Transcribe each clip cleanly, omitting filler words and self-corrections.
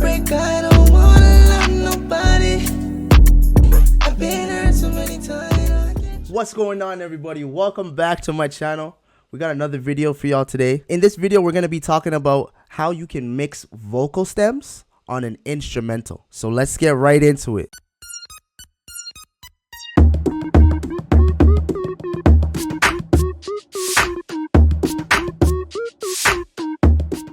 heartbreak, I don't wanna love nobody. I've been hurt so many times. What's going on, everybody? Welcome back to my channel. We got another video for y'all today. In this video, we're going to be talking about how you can mix vocal stems on an instrumental. So let's get right into it.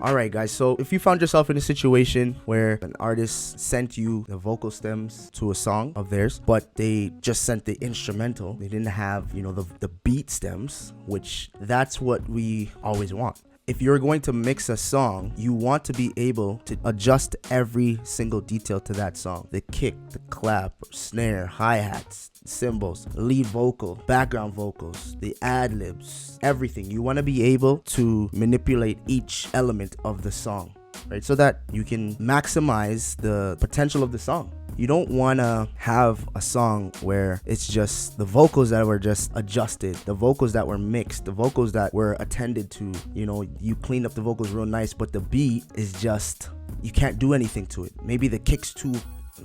Alright guys, so if you found yourself in a situation where an artist sent you the vocal stems to a song of theirs, but they just sent the instrumental, they didn't have, the beat stems, which that's what we always want. If you're going to mix a song, you want to be able to adjust every single detail to that song. The kick, the clap, snare, hi-hats, cymbals, lead vocal, background vocals, the ad-libs, everything. You want to be able to manipulate each element of the song, right? So that you can maximize the potential of the song. You don't want to have a song where it's just the vocals that were just adjusted, the vocals that were mixed, the vocals that were attended to. You clean up the vocals real nice, but the beat is just, you can't do anything to it. Maybe the kick's too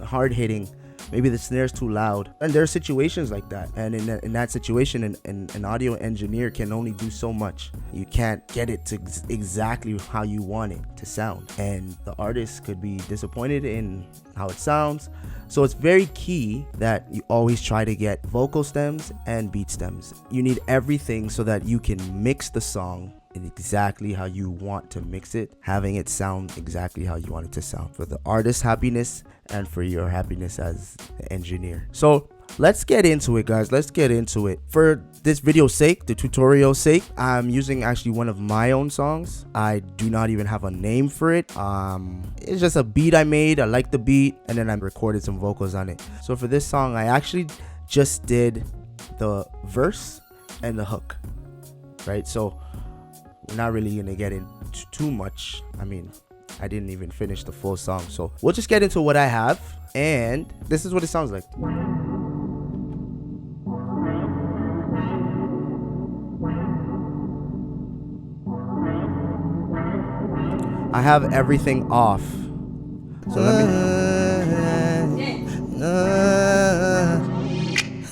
hard hitting, maybe the snare's too loud. And there are situations like that. And in that situation, an audio engineer can only do so much. You can't get it to exactly how you want it to sound. And the artist could be disappointed in how it sounds. So it's very key that you always try to get vocal stems and beat stems. You need everything so that you can mix the song in exactly how you want to mix it, having it sound exactly how you want it to sound for the artist's happiness and for your happiness as the engineer. So let's get into it, guys. Let's get into it. For this video's sake, the tutorial's sake, I'm using actually one of my own songs. I do not even have a name for it. It's just a beat I made. I like the beat, and then I recorded some vocals on it. So for this song, I actually just did the verse and the hook, right? So we're not really gonna get into too much. I didn't even finish the full song, so we'll just get into what I have, and this is what it sounds like. I have everything off, so let me.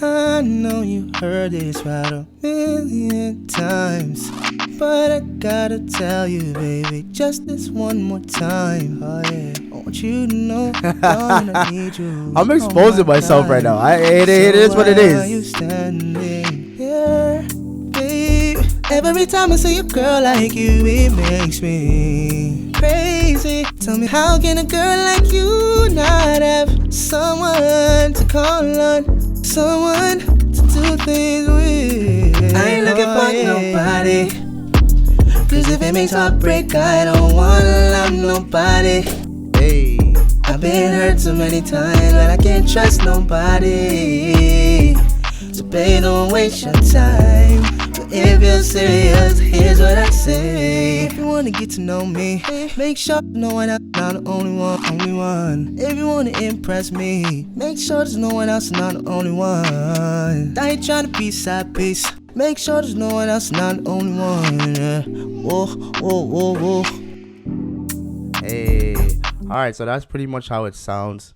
I know you heard this right a million times, but I gotta tell you, baby, just this one more time. Oh yeah, I want you to know, I need you. I'm exposing myself right now. It is what it is. You standing here, babe? Every time I see a girl like you, it makes me crazy. Tell me, how can a girl like you not have someone to call on, someone to do things with? I ain't looking for nobody, 'cause if it makes heartbreak, I don't wanna love nobody. Hey, I've been hurt so many times that I can't trust nobody. So babe, don't waste your time. But if you're serious, here's what I say. If you wanna get to know me, make sure you know I'm not the only one. If you wanna impress me, make sure there's no one else, not the only one. I ain't trying to be side piece. Make sure there's no one else, not the only one. Whoa, whoa, whoa, whoa. hey. All right, so that's pretty much how it sounds.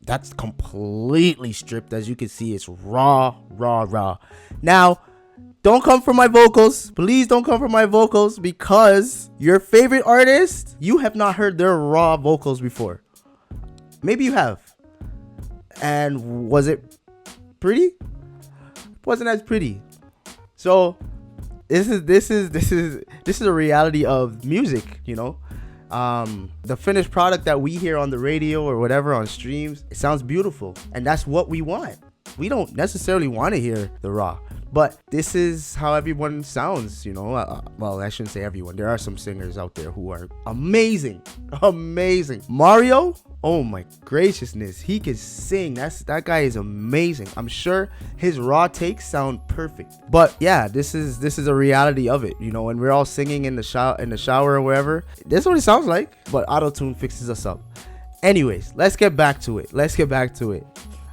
That's completely stripped. As you can see, it's raw. Now, don't come for my vocals. Please don't come for my vocals, because your favorite artist, you have not heard their raw vocals before. Maybe you have. And was it pretty? It wasn't as pretty. So this is a reality of music, the finished product that we hear on the radio or whatever on streams, it sounds beautiful, and that's what we want. We don't necessarily want to hear the raw, but this is how everyone sounds, well, I shouldn't say everyone. There are some singers out there who are amazing. Mario, oh my graciousness, he can sing. That guy is amazing. I'm sure his raw takes sound perfect. But yeah, this is a reality of it, when we're all singing in the shower or wherever. This is what it sounds like, but auto-tune fixes us up. Anyways, let's get back to it.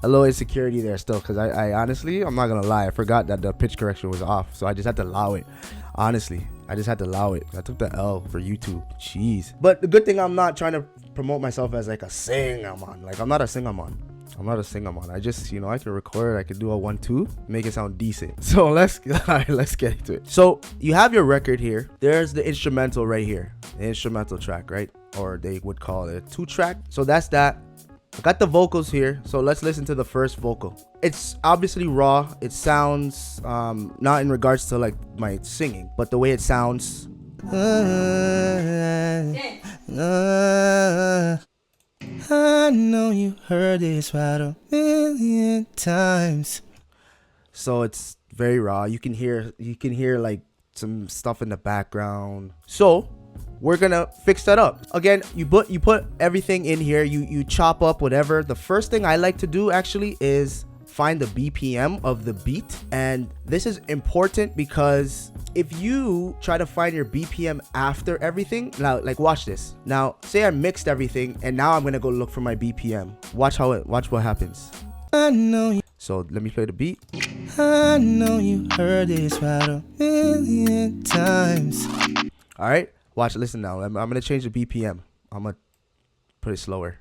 A little insecurity there still, because I honestly, I'm not gonna lie, I forgot that the pitch correction was off, so I just had to allow it. Honestly, I just had to allow it. I took the L for YouTube. Jeez. But the good thing, I'm not trying to promote myself as like a sing-a-mon. Like, I'm not a sing-a-mon. I'm not a sing-a-mon. I just, I can record, I can do a 1-2, make it sound decent. So let's get into it. So you have your record here. There's the instrumental right here. The instrumental track, right? Or they would call it a 2-track. So that's that. I got the vocals here. So let's listen to the first vocal. It's obviously raw. It sounds, not in regards to like my singing, but the way it sounds. I know you heard this right 1,000,000 times. So it's very raw. You can hear like some stuff in the background. So we're gonna fix that up. Again, you put everything in here. You chop up whatever. The first thing I like to do actually is find the BPM of the beat, and this is important because if you try to find your BPM after everything, now like watch this. Now say I mixed everything and now I'm gonna go look for my BPM. Watch what happens. I know you. So let me play the beat. I know you heard this right 1,000,000 times. All right, watch. Listen now. I'm gonna change the BPM. I'm gonna put it slower.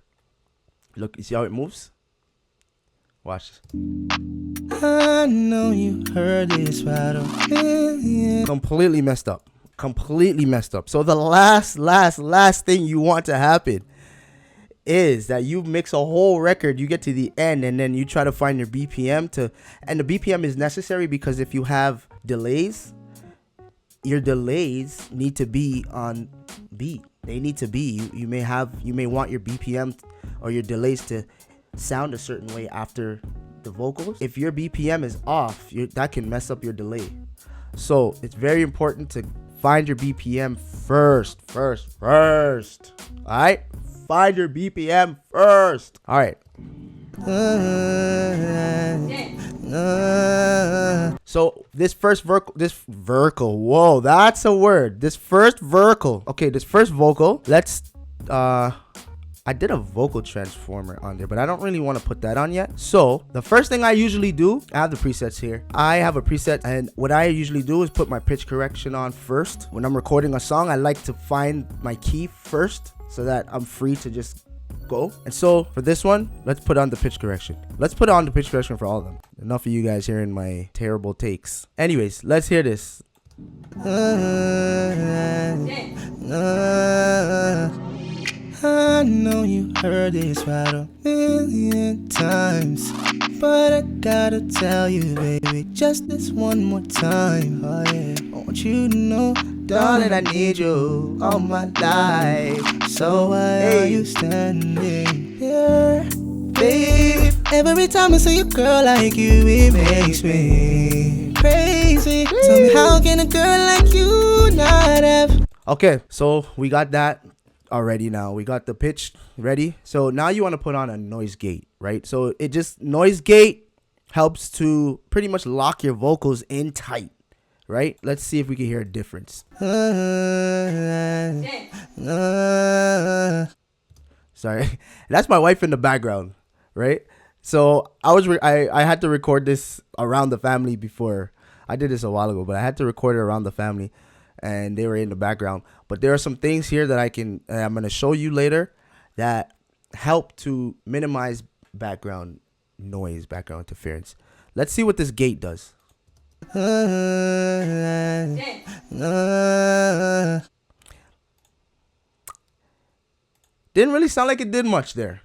Look, you see how it moves? Watch. I know you heard this right 1,000,000. Completely messed up. Completely messed up. So the last thing you want to happen is that you mix a whole record, you get to the end, and then you try to find your BPM and the BPM is necessary because if you have delays, your delays need to be on beat. They need to be. You may want your BPM or your delays to sound a certain way after the vocals. If your BPM is off, that can mess up your delay. So it's very important to find your BPM first. All right, find your BPM first. All right. So this first vocal, whoa, that's a word. This first vocal, let's I did a vocal transformer on there, but I don't really want to put that on yet. So the first thing I usually do, I have the presets here. I have a preset, and what I usually do is put my pitch correction on first. When I'm recording a song, I like to find my key first so that I'm free to just go. And so for this one, let's put on the pitch correction. Let's put on the pitch correction for all of them. Enough of you guys hearing my terrible takes. Anyways, let's hear this. I know you heard this right 1,000,000 times, but I gotta tell you, baby, just this one more time. Oh yeah, I want you to know, darling, I need you all my life. So why are you standing here, baby? Every time I see a girl like you, it makes me crazy. Tell me, how can a girl like you not have? Okay, so we got that already. Now we got the pitch ready. So now you want to put on a noise gate, right? So noise gate helps to pretty much lock your vocals in tight, right? Let's see if we can hear a difference. Sorry, that's my wife in the background, right? So I had to record this around the family before. I did this a while ago, but I had to record it around the family, and they were in the background. But there are some things here that I'm going to show you later that help to minimize background noise, background interference. Let's see what this gate does. Didn't really sound like it did much there.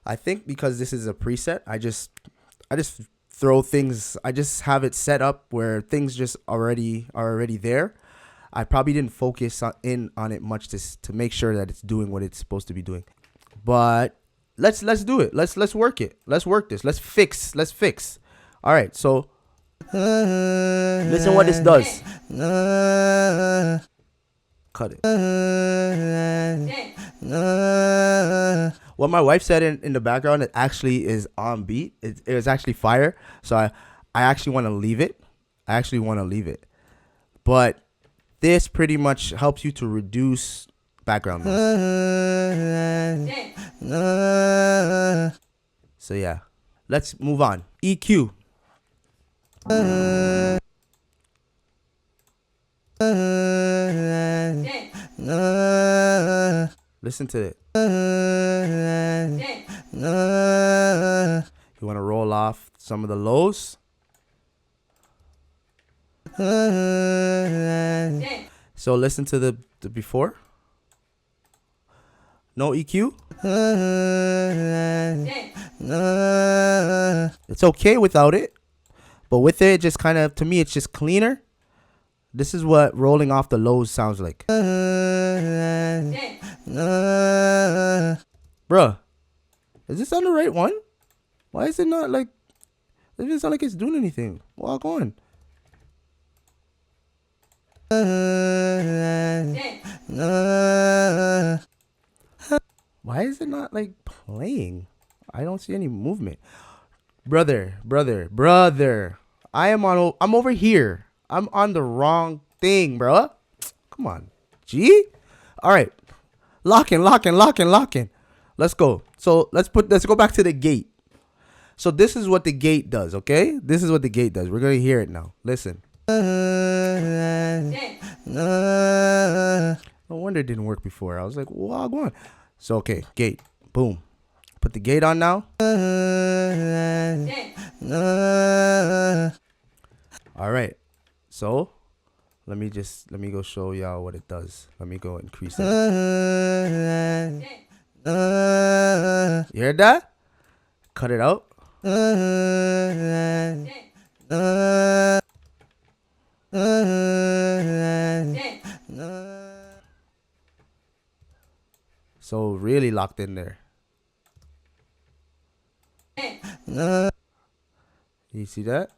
I think because this is a preset, I just throw things. I just have it set up where things just are already there. I probably didn't focus on it much to make sure that it's doing what it's supposed to be doing. But let's do it. Let's work it. Let's work this. Let's fix. All right. So listen what this does. Cut it. What my wife said in the background, it actually is on beat. It was actually fire. So I actually want to leave it. But this pretty much helps you to reduce background noise. So yeah, let's move on. EQ. Listen to it. You want to roll off some of the lows. So listen to the before. No EQ. It's okay without it, but with it, just kind of, to me, it's just cleaner. This is what rolling off the lows sounds like. Bruh, is this on the right one? Why is it not like, it doesn't sound like it's doing anything. Walk on. Why is it not like playing? I don't see any movement. Brother. I'm over here. I'm on the wrong thing, bro. Come on. G? All right. Lock in. Let's go. So let's go back to the gate. So this is what the gate does, okay? This is what the gate does. We're going to hear it now. Listen. No wonder it didn't work before. I was like, wow, go on. So, okay, gate. Boom. Put the gate on now. All right. So, let me go show y'all what it does. Let me go increase it. You heard that? Cut it out. So really locked in there. You see that?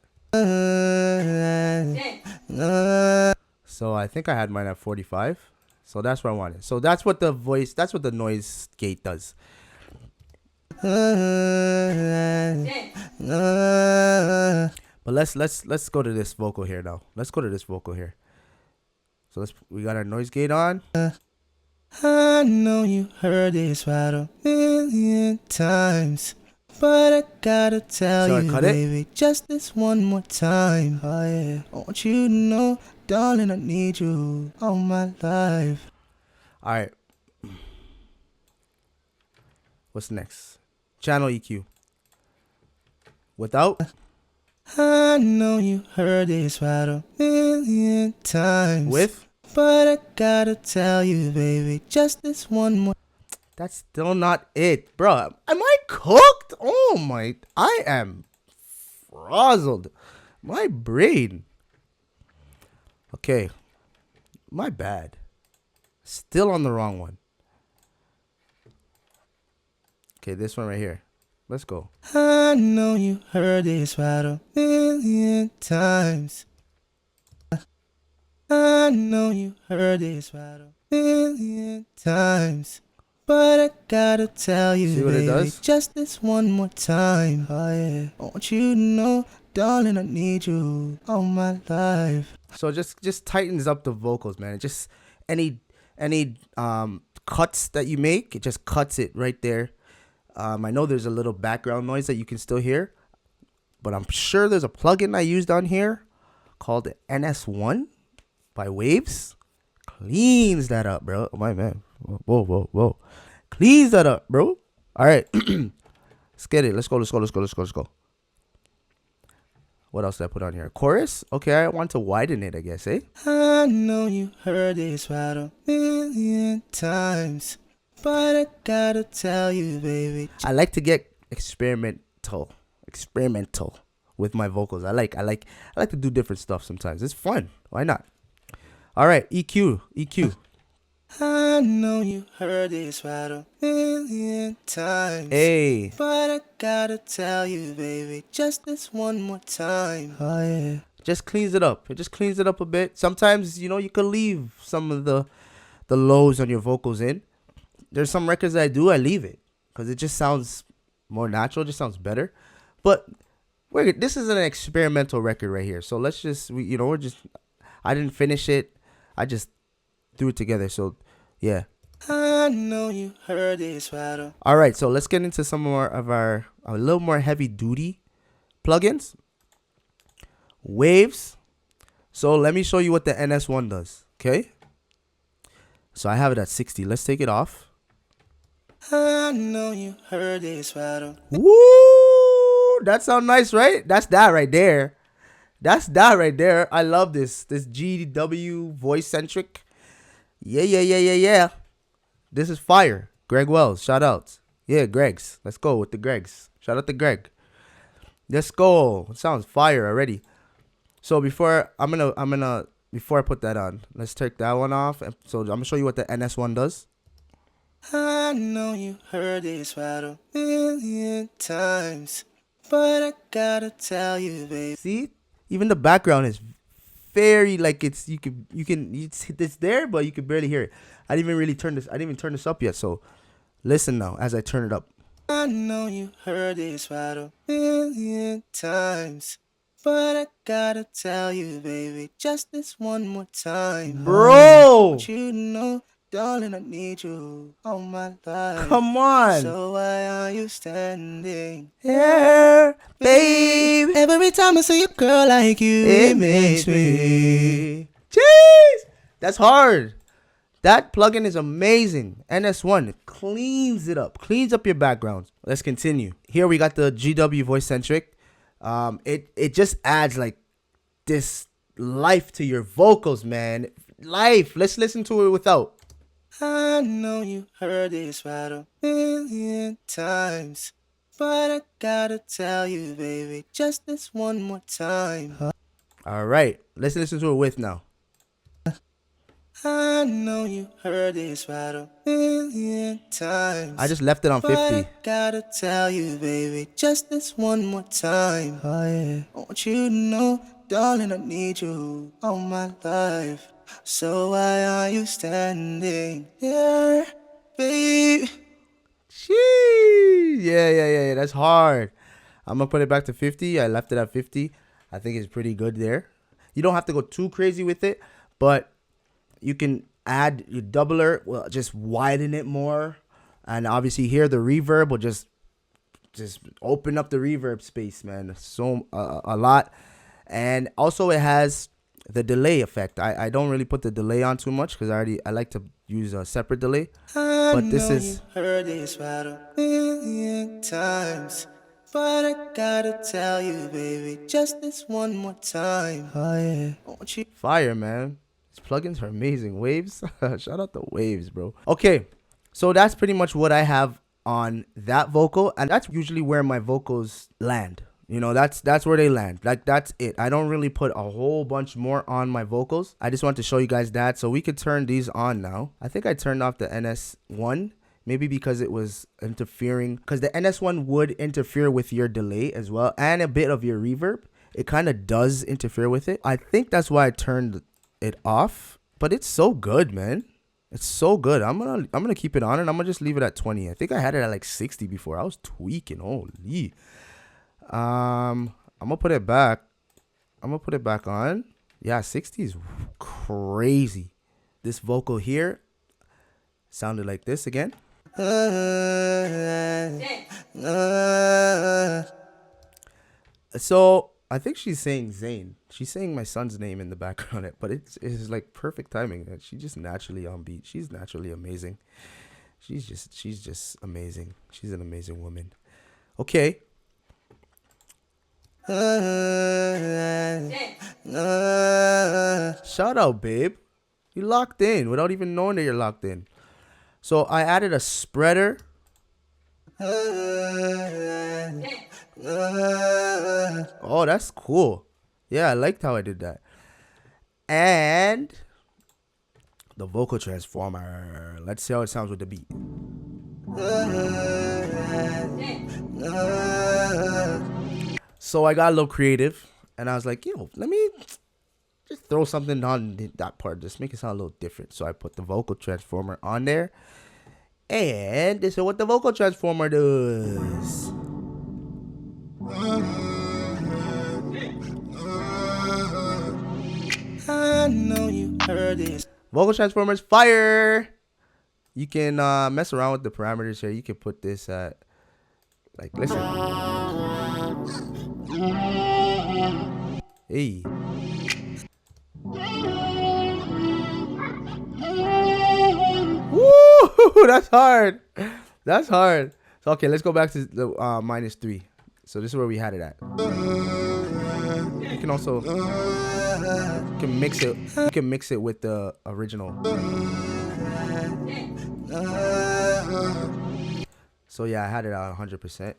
So I think I had mine at 45. So that's what I wanted. So that's what the noise gate does. But let's go to this vocal here now. Let's go to this vocal here. So we got our noise gate on. I know you heard this right a million times, but I gotta tell you, baby, just this one more time. Oh yeah, I want you to know, darling, I need you all my life. All right. What's next? Channel EQ. Without. I know you heard this right a million times. With. But I gotta tell you, baby, just this one more. That's still not it, bro. Am I cooked? Oh my, I am frazzled. My brain. Okay, my bad. Still on the wrong one. Okay, this one right here. Let's go. I know you heard this right a million times. I know you heard this right a million times, but I gotta tell you, baby, just this one more time. Oh yeah, I want you to know, darling, I need you all my life. So just tightens up the vocals, man. It just any cuts that you make, it just cuts it right there. I know there's a little background noise that you can still hear, but I'm sure there's a plugin I used on here called NS1 by Waves. Cleans that up, bro. Oh, my man. Whoa. Cleans that up, bro. All right. Let's get it. Let's go. What else did I put on here? Chorus? Okay, I want to widen it, I guess, eh? I know you heard this right a million times, but I gotta tell you, baby. I like to get experimental with my vocals. I like to do different stuff sometimes. It's fun. Why not? All right, EQ. I know you heard this right a million times. Hey. But I gotta tell you, baby, just this one more time. Oh yeah. Just cleans it up. It just cleans it up a bit. Sometimes, you could leave some of the lows on your vocals in. There's some records that I leave it because it just sounds more natural. It just sounds better. But this is an experimental record right here. So let's just, I didn't finish it. I just threw it together. So, yeah. I know you heard this right. All right. So let's get into some more of a little more heavy duty plugins. Waves. So let me show you what the NS1 does. Okay. So I have it at 60. Let's take it off. I know you heard this rattle. Woo! That sounds nice, right? That's that right there. That's that right there. I love this. This GW voice centric. Yeah. This is fire. Greg Wells, shout outs. Yeah, Greg's. Let's go with the Gregs. Shout out to Greg. Let's go. It sounds fire already. So before I put that on, let's take that one off. So I'm gonna show you what the NS1 does. I know you heard this rattle a million times, but I gotta tell you, baby. See, even the background is very like it's there, but you can barely hear it. I didn't even turn this up yet. So listen now as I turn it up. I know you heard this rattle a million times, but I gotta tell you, baby, just this one more time. Bro! I want you to know, darling, I need you all my life. Come on. So why are you standing here, babe? Every time I see a girl like you, it makes me. Jeez! That's hard. That plugin is amazing. NS1, it cleans it up. Cleans up your backgrounds. Let's continue. Here we got the GW voice centric. It just adds like this life to your vocals, man. Life. Let's listen to it without. I know you heard this rattle a million times, but I gotta tell you, baby, just this one more time. All right. Let's listen to it with now. I know you heard this rattle a million times. I just left it on 50. But I gotta tell you, baby, just this one more time. Oh, yeah. I want you to know, darling, I need you all my life. So why are you standing here, babe? Jeez. Yeah. That's hard. I'm going to put it back to 50. I left it at 50. I think it's pretty good there. You don't have to go too crazy with it, but you can add your doubler. Well, just widen it more. And obviously here the reverb will just open up the reverb space, man. So a lot. And also it has the delay effect. I don't really put the delay on too much because I like to use a separate delay. But this is you heard this rattle a million times, but I gotta tell you, baby, just this one more time. oh, yeah. I want you. Fire, man. These plugins are amazing. Waves. Shout out the Waves, bro. Okay. So that's pretty much what I have on that vocal. And that's usually where my vocals land. You know, that's where they land. Like, that's it. I don't really put a whole bunch more on my vocals. I just want to show you guys that. So we could turn these on now. I think I turned off the NS1. Maybe because it was interfering. Because the NS1 would interfere with your delay as well. And a bit of your reverb. It kind of does interfere with it. I think that's why I turned it off. But it's so good, man. It's so good. I'm gonna keep it on and I'm gonna just leave it at 20. I think I had it at like 60 before. I was tweaking. Holy. I'm gonna put it back. I'm gonna put it back on. Yeah, 60 is crazy. This vocal here sounded like this again. So I think she's saying Zayn. She's saying my son's name in the background, but it's like perfect timing. She's just naturally on beat. She's naturally amazing. She's just amazing. She's an amazing woman. Okay. Shout out, babe. You locked in without even knowing that you're locked in. So I added a spreader. Oh, that's cool. Yeah, I liked how I did that. And the vocal transformer. Let's see how it sounds with the beat. So I got a little creative and I was like, yo, let me just throw something on that part. Just make it sound a little different. So I put the vocal transformer on there. And this is what the vocal transformer does. I know you heard this. Vocal transformers fire. You can mess around with the parameters here. You can put this at, like, listen. Hey. that's hard. That's hard. So okay, let's go back to the -3. So this is where we had it at. You can also mix it. You can mix it with the original. So yeah, I had it at 100%.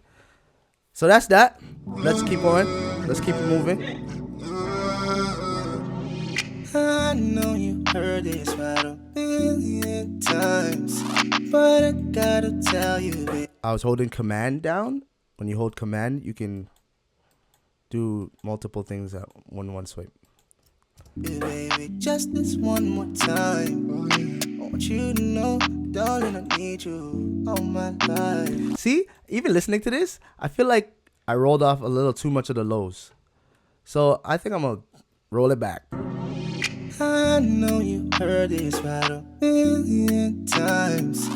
So that's that. Let's keep going. Let's keep it moving. I know you heard this right a million times, but I gotta tell you, babe. I was holding command down. When you hold command, you can do multiple things at one swipe. Baby, just this one more time. I want you to know, darling, I need you all my life. See, even listening to this, I feel like I rolled off a little too much of the lows. So I think I'm gonna roll it back. I know you heard this right a million times,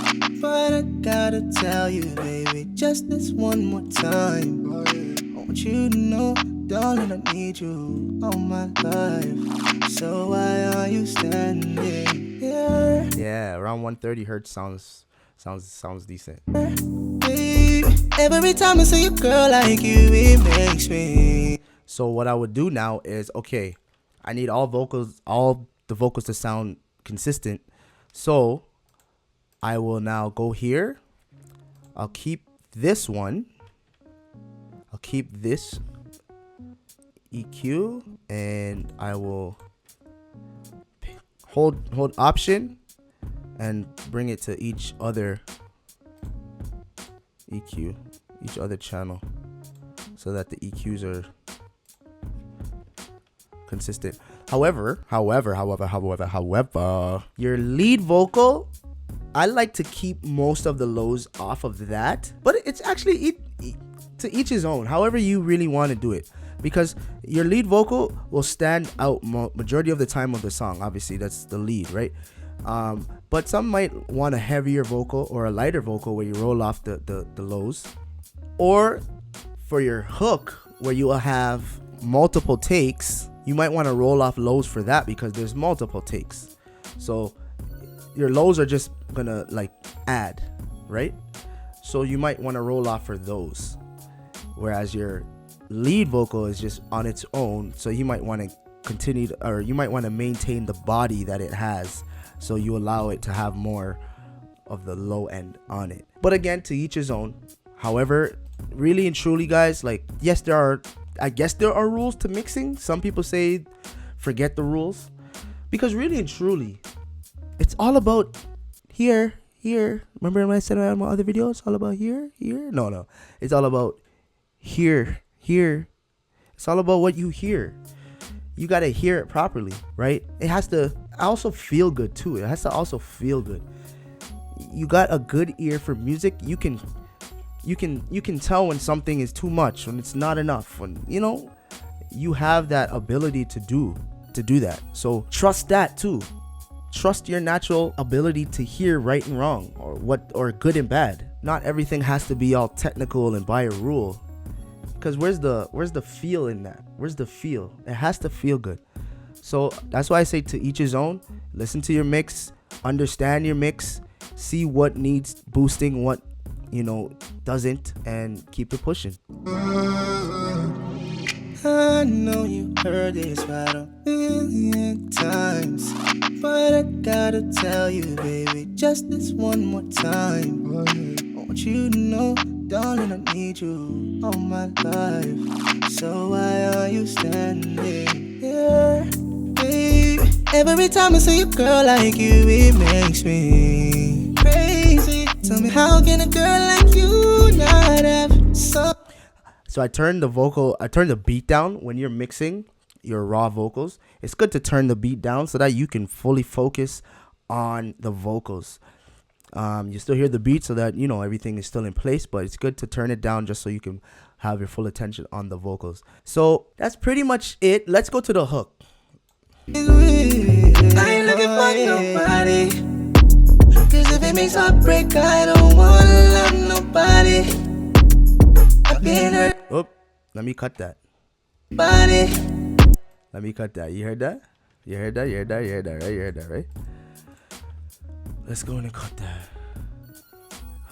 but I gotta tell you, baby, just this one more time. I want you to know, darling, I need you all my life. So why are you standing here? Yeah, around 130 hertz sounds decent. Baby, every time I see a girl like you, it makes me. So what I would do now is, okay, I need all the vocals to sound consistent. So I will now go here. I'll keep this one. I'll keep this EQ, and I will hold option and bring it to each other EQ, each other channel, so that the EQs are consistent. However, your lead vocal, I like to keep most of the lows off of that, but it's actually to each his own, however you really want to do it, because your lead vocal will stand out majority of the time of the song. Obviously, that's the lead, right? But some might want a heavier vocal or a lighter vocal where you roll off the lows, or for your hook where you will have multiple takes, you might want to roll off lows for that because there's multiple takes. So your lows are just gonna like add, right? So you might want to roll off for those, whereas your lead vocal is just on its own. So you might want to continue to, or you might want to maintain the body that it has, so you allow it to have more of the low end on it. But again, to each his own. However, really and truly, guys, like, yes, I guess there are rules to mixing. Some people say forget the rules, because really and truly, it's all about here. Remember when I said in my other video, it's all about here. No, it's all about here. It's all about what you hear. You gotta hear it properly, right? It has to also feel good too. It has to also feel good. You got a good ear for music. You can tell when something is too much, when it's not enough, when you have that ability to do that. So trust that too. Trust your natural ability to hear right and wrong, or good and bad. Not everything has to be all technical and by a rule. Because where's the feel in that? Where's the feel? It has to feel good. So that's why I say to each his own. Listen to your mix, understand your mix, see what needs boosting, what doesn't, and keep it pushing. I know you heard this right a million times, but I gotta tell you, baby, just this one more time. I want you to know, darling, I need you all my life. So why are you standing here, baby? Every time I see a girl like you, it makes me crazy. Tell me, how can a girl like you not have so? So I turn the beat down when you're mixing your raw vocals. It's good to turn the beat down so that you can fully focus on the vocals. You still hear the beat so that everything is still in place, but it's good to turn it down just so you can have your full attention on the vocals. So that's pretty much it. Let's go to the hook. I ain't looking for nobody, 'cause if it makes heart break, I don't wanna love nobody. I've been hurt. Oh, let me cut that. Body. Let me cut that. You heard that? Right? Let's go in and cut that.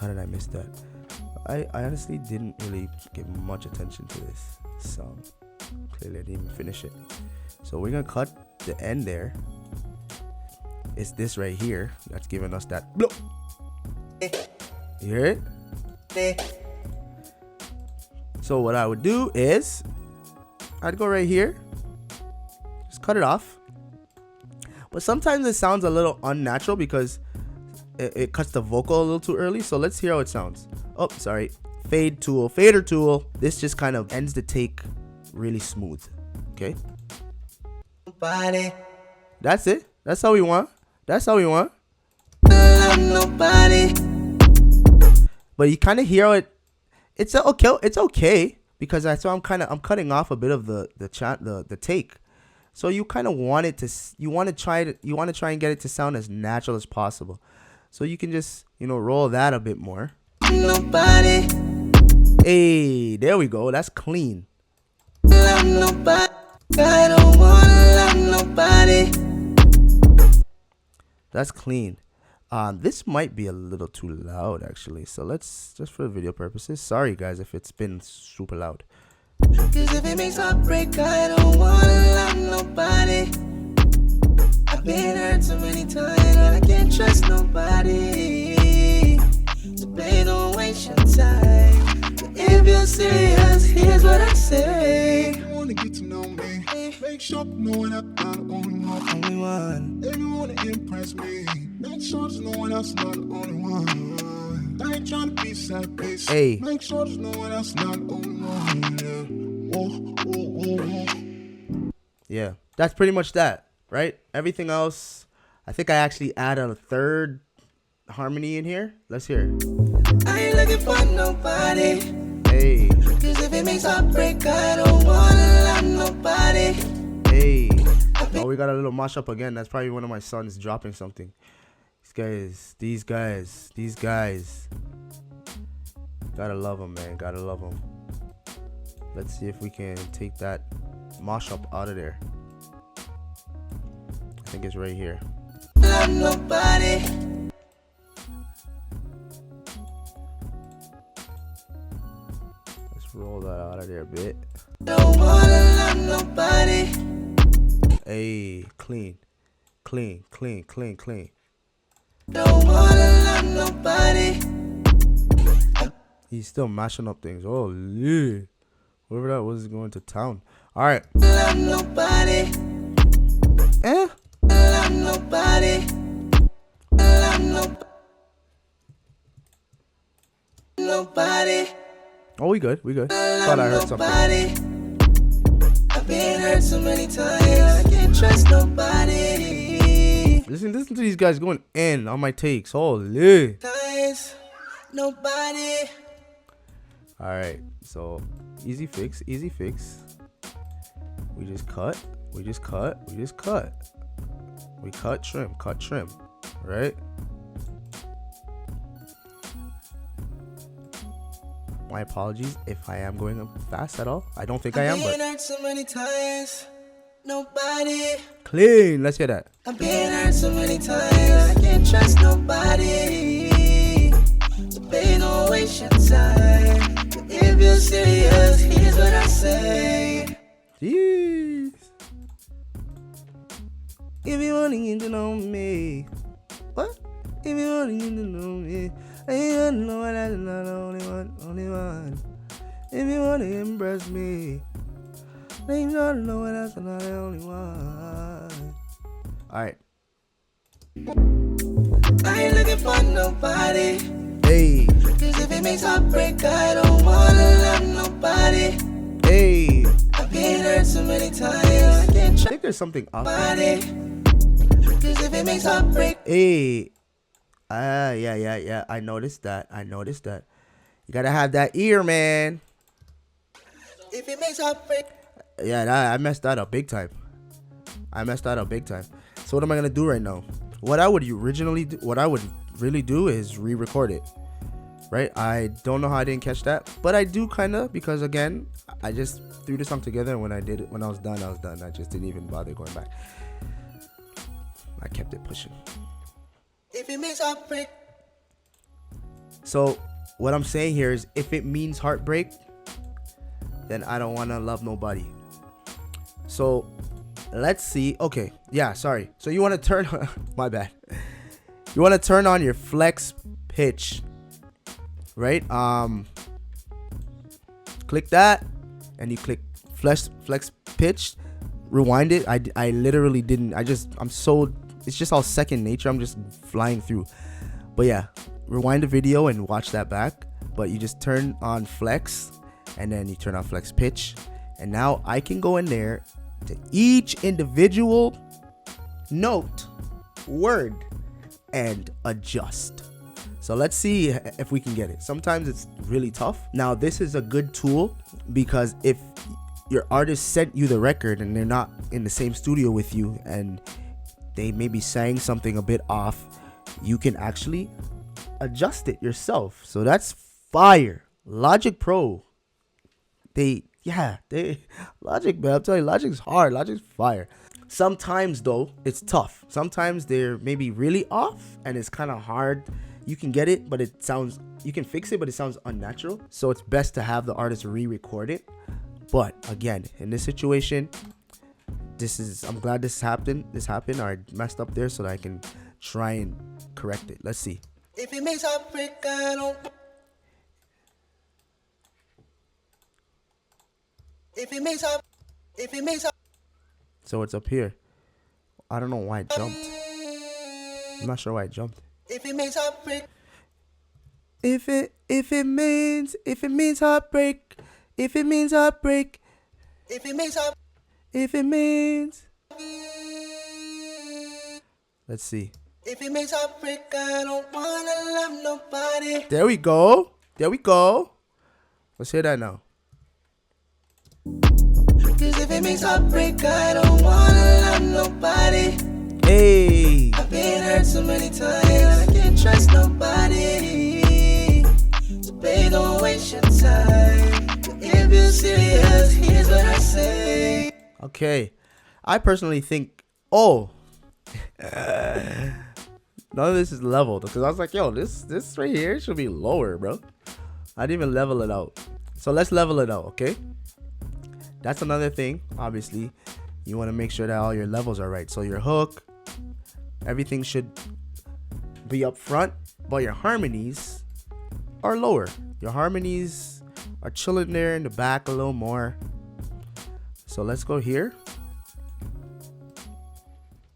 How did I miss that? I honestly didn't really give much attention to this song. Clearly I didn't even finish it. So we're gonna cut the end there. It's this right here that's giving us that bloop. You hear it? So what I would do is I'd go right here, just cut it off. But sometimes it sounds a little unnatural because it cuts the vocal a little too early. So let's hear how it sounds. Oh, sorry. Fader tool. This just kind of ends the take really smooth. Okay. Nobody. That's it. That's how we want. That's how we want. Nobody. But you kind of hear it. It's okay. It's okay because I'm cutting off a bit of the take. So you kind of want it to. You want to try and get it to sound as natural as possible. So you can just roll that a bit more. Nobody. Hey, there we go. That's clean. Love nobody. I don't wanna love nobody. That's clean. This might be a little too loud actually. So let's just for video purposes. Sorry guys if it's been super loud. Cause if it makes a break, I don't wanna love nobody. I've been hurt so many times that I can't trust nobody. So babe, don't waste your time. But if you're serious, here's what I say. If you wanna get to know me, make sure you know I'm not the only one. Only one. If you wanna impress me, make sure there's no one else, not the only one. I ain't trying to be selfish. Hey. Make sure there's no one else, not the only one. Yeah. Oh, oh, oh, oh. Yeah, that's pretty much that, right? Everything else, I think I actually added a third harmony in here. Let's hear it. I ain't looking for nobody. Hey, Cause if it makes a break, I don't wanna love nobody. hey. Oh, we got a little mashup again. That's probably one of my sons dropping something. These guys. Gotta love them, man. Gotta love them. Let's see if we can take that mashup out of there. I think it's right here. Love nobody. Let's roll that out of there a bit. Don't wanna love nobody. Hey, clean. Don't wanna love nobody. He's still mashing up things. Oh, yeah. Whoever that was is going to town. All right. Love nobody. Love nobody. Love nobody. Oh, we good. Thought I heard something. I've been hurt so many times. I can't trust nobody. Listen to these guys going in on my takes. Holy. Times, nobody. All right. So easy fix. We just cut. We cut, trim. Right? My apologies if I am going fast at all. I don't think I am, I've been but hurt so many times. Nobody. clean. Let's hear that. I've been hurt so many times. I can't trust nobody. So babe, don't waste your time. But if you're serious, here's what I say. Jeez. If you want to get to know me. What? If you want to get to know me. I ain't know that's not the only one. If you want to impress me. I ain't know that's not the only one. Alright. I ain't looking for nobody. Hey. Cause if it makes a break, I don't wanna love nobody. Hey. I've been hurt so many times. I can't I trust think there's something off. nobody. Cause if it makes a break, Hey. Yeah. I noticed that. You gotta have that ear, man. if it makes a break, Yeah, I messed that up big time. So what am I gonna do right now? What I would really do is re-record it. Right? I don't know how I didn't catch that, but I do kinda, because again, I just threw the song together, and when I was done. I just didn't even bother going back. I kept it pushing. if it makes a break, So what I'm saying here is, if it means heartbreak, then I don't want to love nobody. So let's see. Okay, yeah, sorry. So you want to turn my bad. You want to turn on your flex pitch, right? Click that, and you click flex pitch, rewind it. I literally didn't. I'm so, it's just all second nature. I'm just flying through. But yeah, rewind the video and watch that back. But you just turn on flex, and then you turn on flex pitch, and now I can go in there to each individual note, word, and adjust. So let's see if we can get it. Sometimes it's really tough. Now this is a good tool, because if your artist sent you the record and they're not in the same studio with you and they maybe sang something a bit off, you can actually adjust it yourself. So that's fire. Logic Pro, Logic, man, I'm telling you, Logic's hard. Logic's fire. Sometimes though, it's tough. Sometimes they're maybe really off and it's kind of hard. You can get it, but you can fix it, but it sounds unnatural. So it's best to have the artist re-record it. But again, in this situation, I'm glad this happened, or I messed up there, so that I can try and correct it. Let's see. If it makes heartbreak, I don't. If it makes up. So it's up here. I don't know why it jumped. I'm not sure why it jumped. If it makes heartbreak. If it means heartbreak. If it means heartbreak. If it makes up. If it means. Let's see. If it makes heartbreak, I don't wanna love nobody. There we go. Let's hear that now. Cause if it makes heartbreak, I don't wanna love nobody. Hey. I've been hurt so many times, I can't trust nobody. So babe, don't waste your time. If you're serious, here's what I say. Okay. I personally think, none of this is leveled, because I was like, yo, this right here should be lower, bro. I didn't even level it out. So let's level it out, okay? That's another thing. Obviously, you want to make sure that all your levels are right. So your hook, everything should be up front, but your harmonies are lower. Your harmonies are chilling there in the back a little more. So let's go here.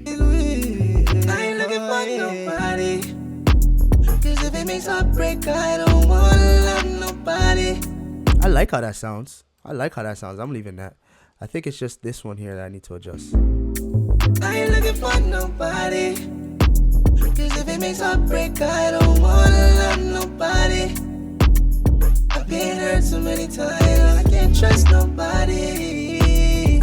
I ain't looking for nobody. Cause if it makes heartbreak, I don't wanna love nobody. I like how that sounds. I'm leaving that. I think it's just this one here that I need to adjust. I ain't looking for nobody. Cause if it makes heartbreak, I don't wanna love nobody. I've been hurt so many times, I can't trust nobody.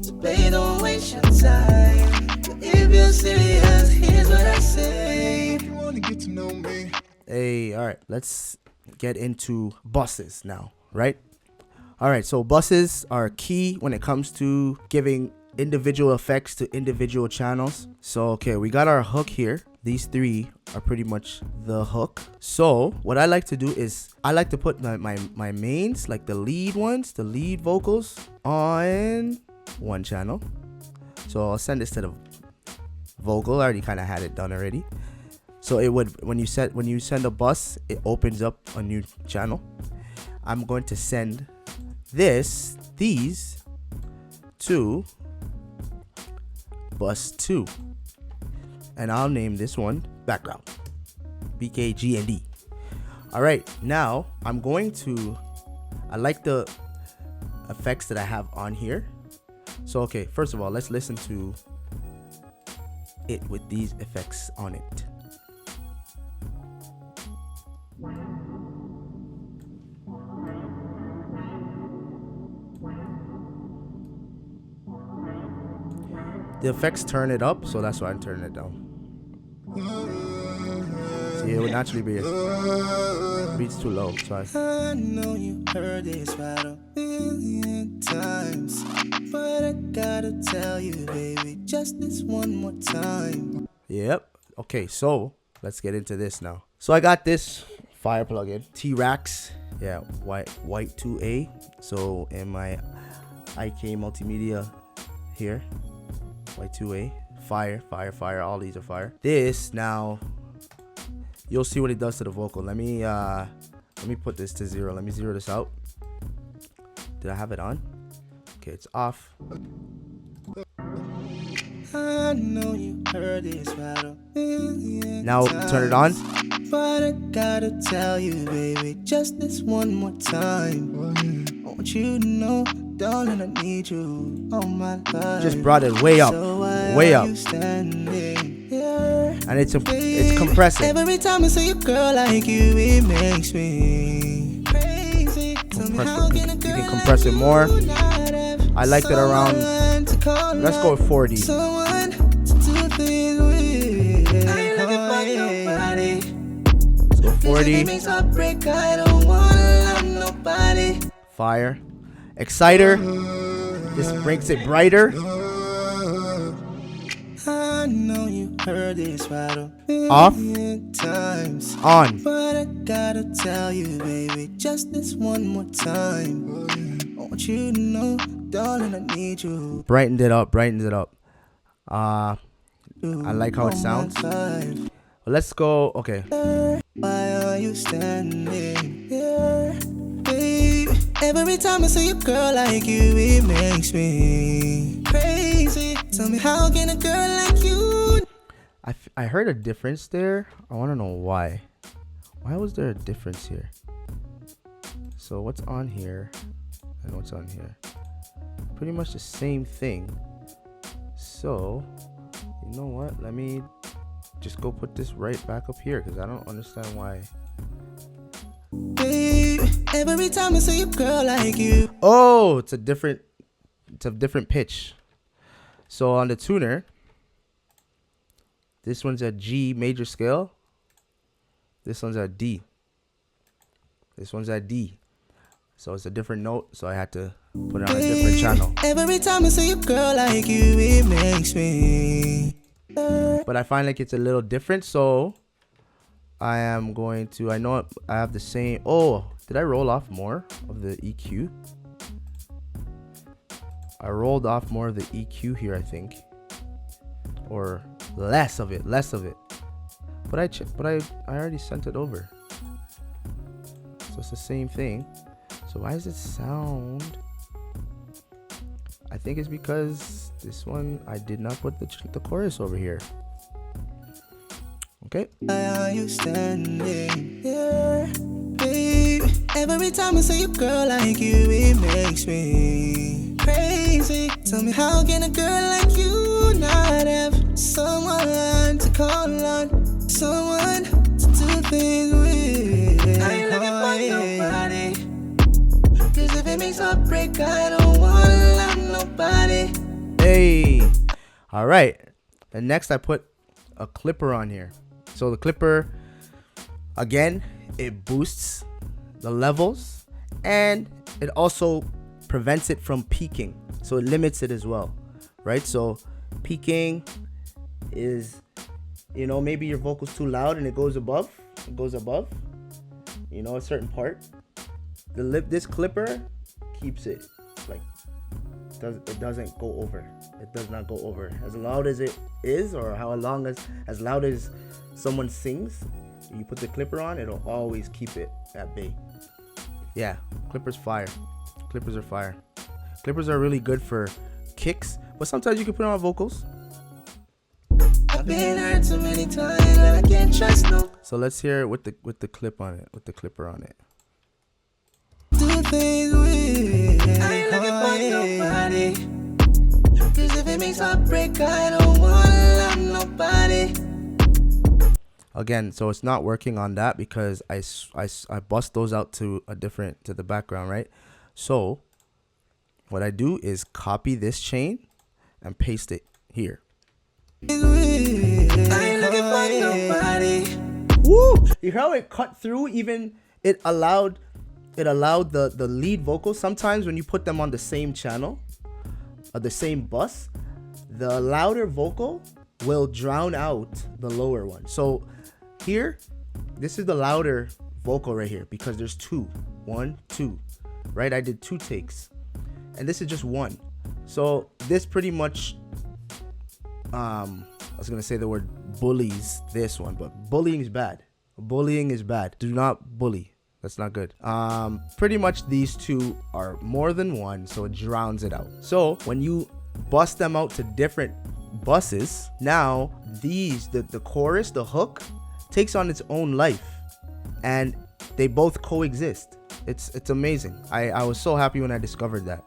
So babe, don't waste your time. If you're serious, here's what I say. If you wanna get to know me. Hey, all right, let's get into buses now, right? All right, so buses are key when it comes to giving individual effects to individual channels. So, okay, we got our hook here. These three are pretty much the hook. So what I like to do is I like to put my mains, like the lead ones, the lead vocals, on one channel. So I'll send this to the vocal. I already kind of had it done already. So it would, when you send a bus, it opens up a new channel. I'm going to send these to bus 2, and I'll name this one background, BKG and D. All right, now I like the effects that I have on here. So okay, first of all, let's listen to it with these effects on it. The effects turn it up, so that's why I'm turning it down. See, it would naturally be beats too low. Sorry. I know you heard this right a million times, but I gotta tell you, baby, just this one more time. Yep. Okay, so let's get into this now. So I got this Fire plugin. T-Rax. Yeah, white 2A. So in my IK multimedia here, white 2A. Fire. All these are fire. This now, you'll see what it does to the vocal. Let me put this to 0. Let me zero this out. Did I have it on? Okay, it's off. I know you heard this right a million Now times, turn it on. but I gotta tell you, baby, just this one more time. I want you to know, darling, I need you on my life. Just brought it way up, So why way are up, you standing here? and it's compressing. Every time I see a girl like you, it makes me crazy. Tell me how can a girl You can compress it more. like you not have I like it around. someone to call Let's go with 40. someone to do things with. I ain't looking for nobody. Let's go 'Cause if 40. it makes a break, I don't wanna love nobody. Fire. Exciter. This makes it brighter. I know you heard this right a Off. million times, On. but I gotta tell you, baby, just this one more time. I want you to know, darling, I need you. Brightened it up. I like how it on sounds. my life. Let's go. Okay. Why are you standing here, babe? Every time I see a girl like you, it makes me crazy. Tell me how can a girl like you? I heard a difference there. I want to know why. Why was there a difference here? So what's on here and what's on here? Pretty much the same thing. So, you know what? Let me just go put this right back up here because I don't understand why. Babe, every time I see a girl like you. Oh, it's a different pitch. So on the tuner, this one's at G major scale. This one's at D. This one's at D. So it's a different note, so I had to put it on a different channel. Every time I see a girl like you, it makes me. But I find like it's a little different, so I am going to, I know I have the same. Oh, did I roll off more of the EQ? I rolled off more of the EQ here, I think, or less of it. But I already sent it over, so it's the same thing. So why does it sound? I think it's because this one I did not put the chorus over here. Okay. Why are you standing here, babe? Every time I see a girl like you, it makes me crazy. Tell me how can a girl like you not have someone to call on, someone to do things with? I ain't looking for nobody. 'Cause if it makes a break, I don't wanna love nobody. Hey. All right. And next I put a clipper on here. So the clipper, again, it boosts the levels and it also prevents it from peaking. So it limits it as well, right? So peaking is, you know, maybe your vocal's too loud and it goes above, you know, a certain part. This clipper keeps it like, it doesn't go over. It does not go over. As loud as it is, or as loud as someone sings, you put the clipper on, it'll always keep it at bay. Yeah, clippers fire. Clippers are fire. Clippers are really good for kicks, but sometimes you can put on vocals. I've been hurt so many times that I can't trust no. So let's hear it with the clip on it, with the clipper on it. Do things with. I ain't looking for nobody. 'Cause if it makes a break, I don't wanna love nobody. Again, so it's not working on that because I bust those out to the background, right? So what I do is copy this chain and paste it here. I ain't looking for nobody. Woo! You hear how it cut through? Even it allowed the lead vocal. Sometimes when you put them on the same channel or the same bus, the louder vocal will drown out the lower one. So here, this is the louder vocal right here because there's two. 1, 2, right? I did 2 takes, and this is just 1. So this pretty much, I was gonna say the word bullies this one, but bullying is bad. Bullying is bad. Do not bully. That's not good. Pretty much these two are more than one, so it drowns it out. So when you bust them out to different buses, now the chorus, the hook, takes on its own life, and they both coexist. It's amazing. I was so happy when I discovered that.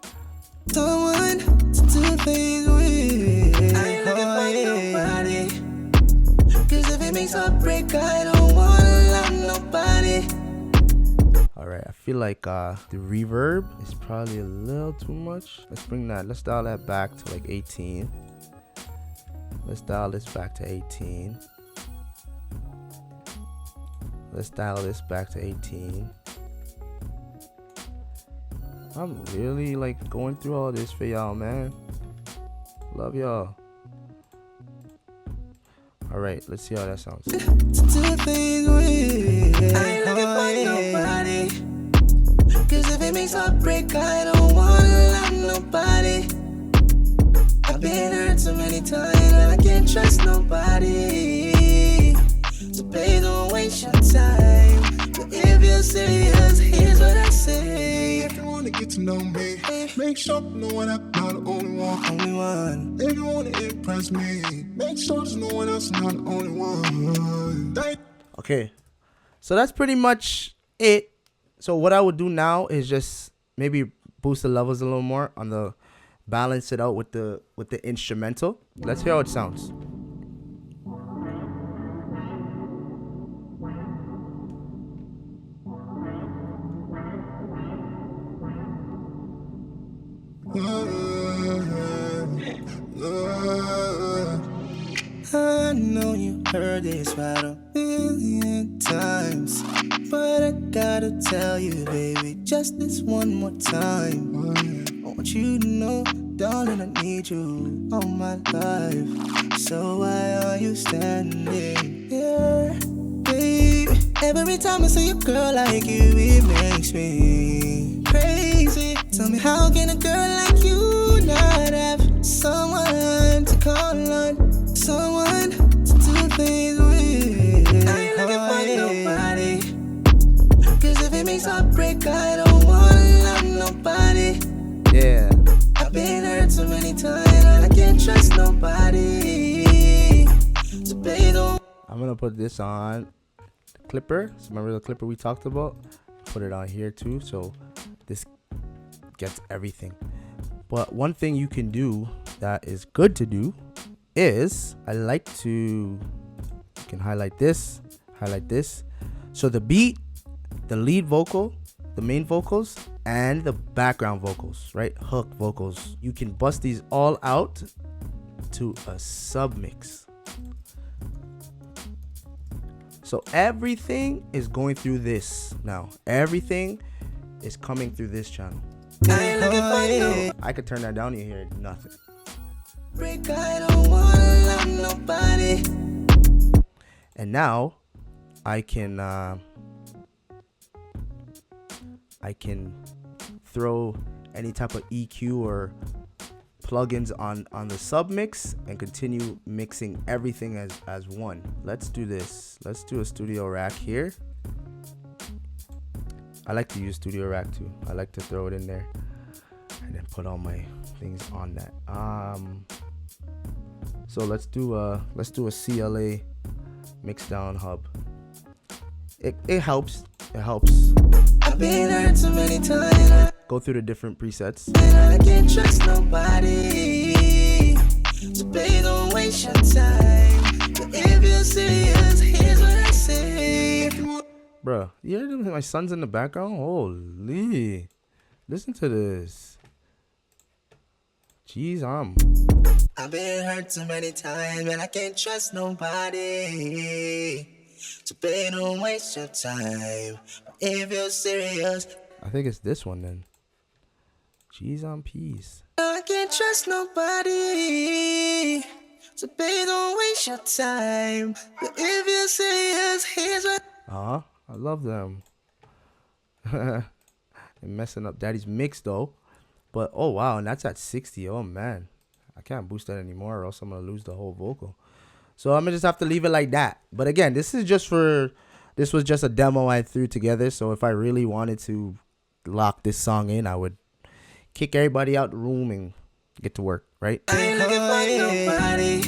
Someone to do things with. I ain't looking for nobody. Cause if it makes a break, I don't wanna love nobody. Alright, I feel like the reverb is probably a little too much. Let's dial that back to like 18. Let's dial this back to 18. Let's dial this back to 18. I'm really like going through all this for y'all, man. Love y'all. Alright, let's see how that sounds. To do things with. I ain't looking for nobody. Cause if it makes a break, I don't wanna love nobody. I've been hurt so many times and I can't trust nobody. So babe, don't waste your time. But if you're serious, here's what I say. If you wanna get to know me, make sure you know I'm not the only one. Only one. If you wanna impress me, make sure there's no one else, not the only one. Okay, so that's pretty much it. So what I would do now is just maybe boost the levels a little more on the, balance it out with the instrumental. Let's hear how it sounds. I know you heard this right a million times, but I gotta tell you, baby, just this one more time. I want you to know, darling, I need you all my life. So why are you standing here, baby? Every time I see a girl like you, it makes me crazy. Tell me, how can a girl like you not have someone to call on? Someone to do things with. I ain't looking for nobody. Cause if it makes a break, I don't wanna love nobody. Yeah. I've been hurt so many times and I can't trust nobody. So babe, don't. I'm gonna put this on the clipper. So remember the clipper we talked about? Put it on here too, so this gets everything. But one thing you can do that is good to do is you can highlight this. So the beat, the lead vocal, the main vocals, and the background vocals, right? Hook vocals. You can bust these all out to a submix. So everything is going through this now. Everything is coming through this channel. I could turn that down, you hear nothing. Break, I don't wanna love nobody. And now I can throw any type of EQ or plugins on the submix and continue mixing everything as one. Let's do this. Let's do a studio rack here. I like to use studio rack too. I like to throw it in there and then put all my things on that. So let's do a CLA mixdown hub. It helps. I've been hurt so many times. Go through the different presets. And I can't trust nobody. So babe, don't waste your time. But if you're serious, here's what I say. Bruh, you hear my son's in the background? Holy. Listen to this. Jeez, I've been hurt so many times and I can't trust nobody. So babe, don't waste your time. But if you're serious, I think it's this one then. Jeez, peace. I can't trust nobody. So babe, don't waste your time. But if you're serious, here's what. I love them. They're messing up Daddy's mix though. But oh wow, and that's at 60. Oh man, I can't boost that anymore, or else I'm gonna lose the whole vocal. So I'm gonna just have to leave it like that. But again, this was just a demo I threw together. So if I really wanted to lock this song in, I would kick everybody out the room and get to work, right? I ain't looking for nobody.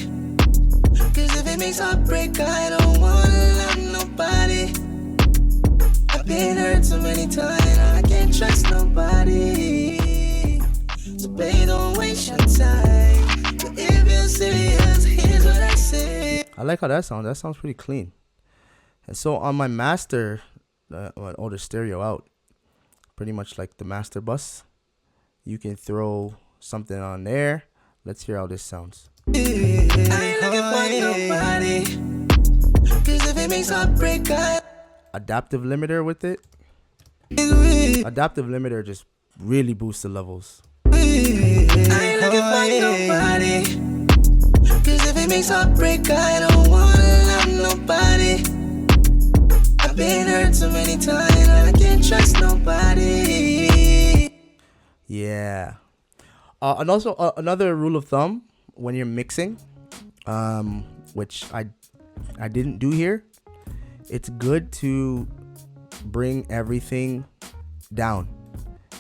Cause if it makes heartbreak, I don't wanna love nobody. I've been hurt so many times, I can't trust nobody. So babe, don't waste your time. But if you're serious, here's what I say. I like how that sounds. That sounds pretty clean. And so on my master, the stereo out, pretty much like the master bus, you can throw something on there. Let's hear how this sounds. I ain't looking for nobody. Cause if it makes heartbreak, Adaptive limiter with it. Adaptive limiter just really boosts the levels. I ain't looking for nobody. Cause if it makes heartbreak, I don't wanna love nobody. I've been hurt so many times, I can't trust nobody. Yeah. And also another rule of thumb when you're mixing, which I didn't do here, it's good to bring everything down.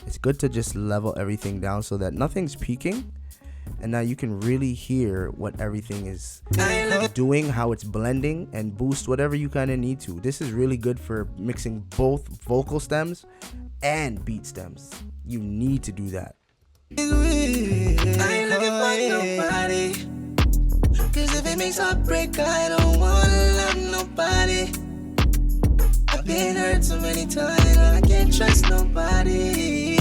It's good to just level everything down so that nothing's peaking, and now you can really hear what everything is doing, how it's blending, and boost whatever you kind of need to. This is really good for mixing both vocal stems and beat stems. You need to do that. I ain't looking for nobody. Cause if it makes heartbreak, I don't wanna love nobody. I've been hurt so many times, I can't trust nobody.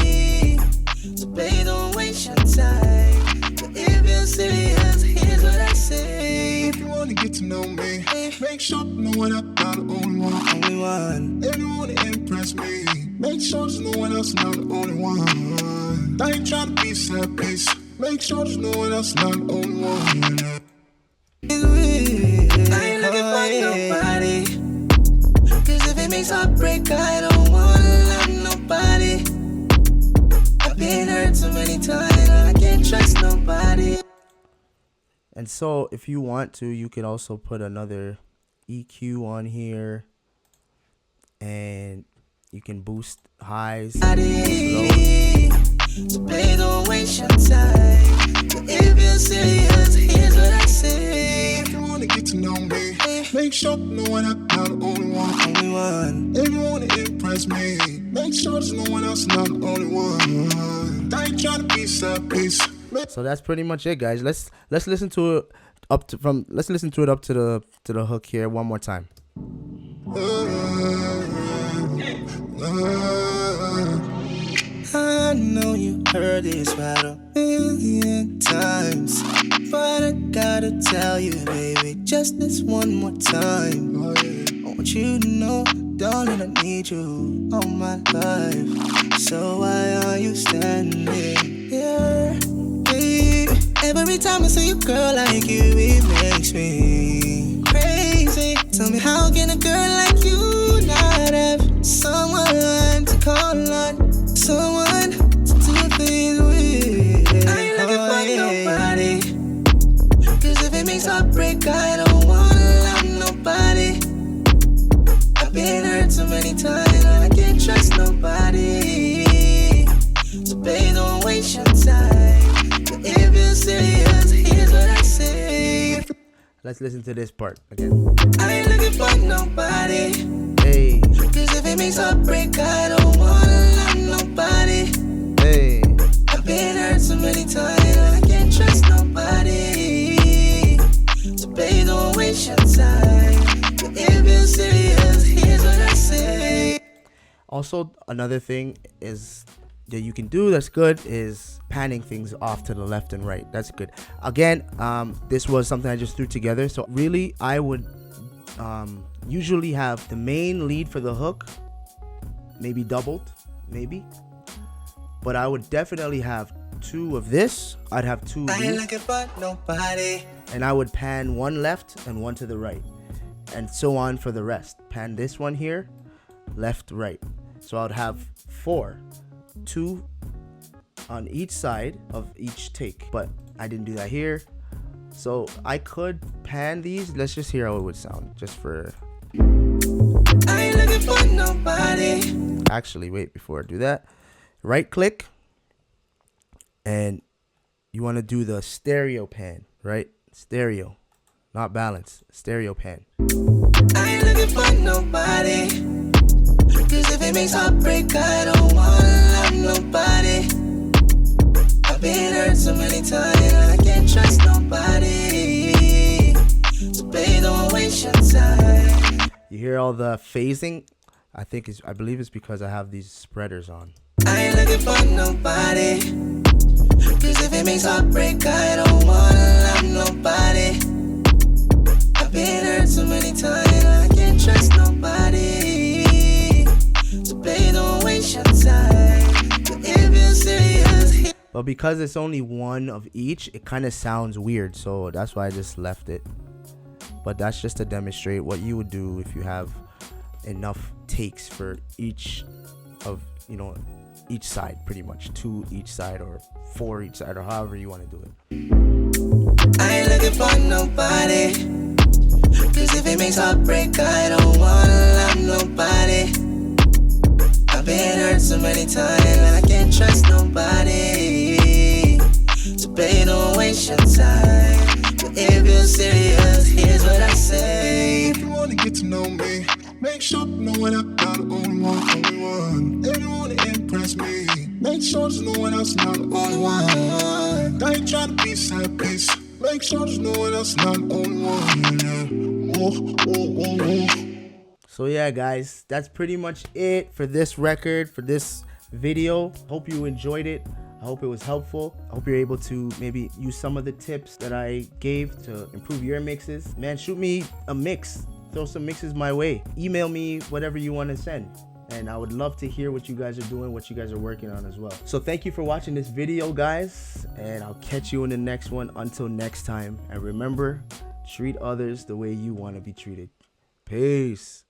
So babe, don't waste your time. But if you're serious, here's what I say. If you wanna get to know me, make sure to know what I'm not the only one. Only one. If you wanna impress me, make sure there's no one else, not the only one. I ain't trying to be sad piece. Make sure there's no one else, not the only one. I ain't looking for nobody. Cause if it makes heartbreak, I don't wanna love nobody. I've been hurt so many times, I can't trust nobody. And so if you want to, you can also put another EQ on here, and you can boost highs, lows. So babe, don't waste your time. But if you're serious, here's what I say. If you wanna get to know me, make sure to know what I'm not the only one. Only one. If you wanna impress me, make sure there's no one else, not the only one. I ain't trying to be sad piece. So that's pretty much it, guys. Let's listen to it up to the hook here one more time. I know you heard this right a million times, but I gotta tell you, baby, just this one more time. I want you to know, darling, I need you all my life. So why are you standing here, baby? Every time I see a girl like you, it makes me crazy. Tell me, how can a girl like you not have someone to call on? Someone to do things with. I ain't looking for nobody. Cause if it makes heartbreak, I don't wanna love nobody. I've been hurt so many times, I can't trust nobody. So babe, don't waste your time. But if you're serious, here's what I say. Let's listen to this part again. I ain't looking for nobody. Hey, Cause if it makes heartbreak, I don't wanna love nobody. hey. I've been hurt so many times, I can't trust nobody. So babe, don't waste your time. But if you're serious, here's what I say. Also, another thing is that you can do that's good is panning things off to the left and right. That's good. Again, this was something I just threw together. So really, I would usually have the main lead for the hook maybe doubled, maybe. But I would definitely have two of this. I'd have two I ain't leads, looking for nobody. and I would pan one left and one to the right, and so on for the rest. Pan this one here, left, right. So I would have 4, 2 on each side of each take, but I didn't do that here. So I could pan these. Let's just hear how it would sound, just for. I ain't looking for nobody. Actually, wait, before I do that, right click, and you want to do the stereo pan, right? Stereo, not balance, stereo pan. I ain't looking for nobody. Cause if it makes heartbreak, I don't wanna love nobody. I've been hurt so many times and I can't trust nobody. So baby, don't waste your time. You hear all the phasing? I believe it's because I have these spreaders on. I ain't looking for nobody. Cause if it makes heartbreak, I don't wanna love nobody. I've been hurt so many times and I can't trust nobody. So baby, don't waste your time. But if you're serious, But because it's only one of each, it kind of sounds weird, so that's why I just left it. But that's just to demonstrate what you would do if you have enough takes for each of, each side, pretty much 2 each side or 4 each side, or however you want to do it. I ain't looking for nobody. Cause if it makes heartbreak, I don't wanna love nobody. I've been hurt so many times and I can't trust nobody. So baby, don't waste your time. But if you're serious, here's what I say. If you wanna get to know me, make sure you know when I'm not the only one, only one. If you wanna impress me, make sure there's no one else, not the only one. I ain't trying to be sad piece. Make sure there's no one else, not the only one. So yeah, guys, that's pretty much it for this record, for this video. Hope you enjoyed it. I hope it was helpful. I hope you're able to maybe use some of the tips that I gave to improve your mixes. Man, shoot me a mix. Throw some mixes my way. Email me whatever you want to send. And I would love to hear what you guys are doing, what you guys are working on as well. So thank you for watching this video, guys. And I'll catch you in the next one. Until next time. And remember, treat others the way you want to be treated. Peace.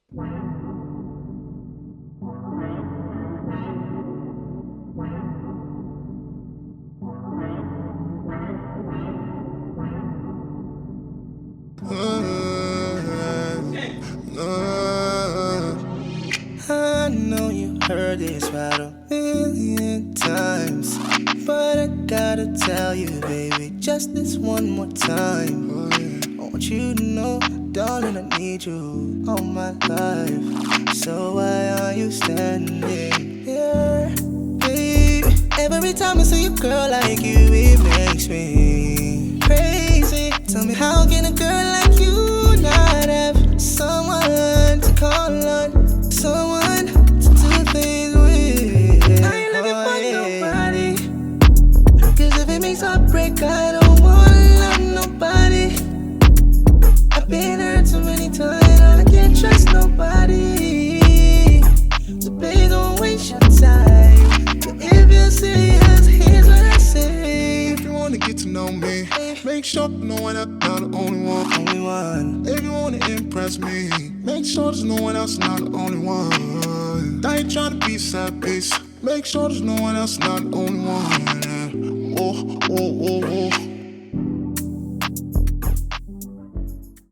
I know you heard this about 1,000,000 times, but I gotta tell you, baby, just this one more time. I want you to know, darling, I need you all my life. So why are you standing here, baby? Every time I see a girl like you, it makes me crazy. Tell me, how can a girl like you not have someone to call on? Someone to do things with. I ain't looking for nobody. Cause if it makes heartbreak, I don't wanna love nobody. I've been hurt so many times, I can't trust nobody. So baby, don't waste your time. But if you're serious, here's what I say. If you wanna get to know me, make sure you know when I'm not the only one, Only one. If you wanna impress me, make sure there's no one else, not the only one. I ain't trying to be sad piece. Make sure there's no one else, not the only one.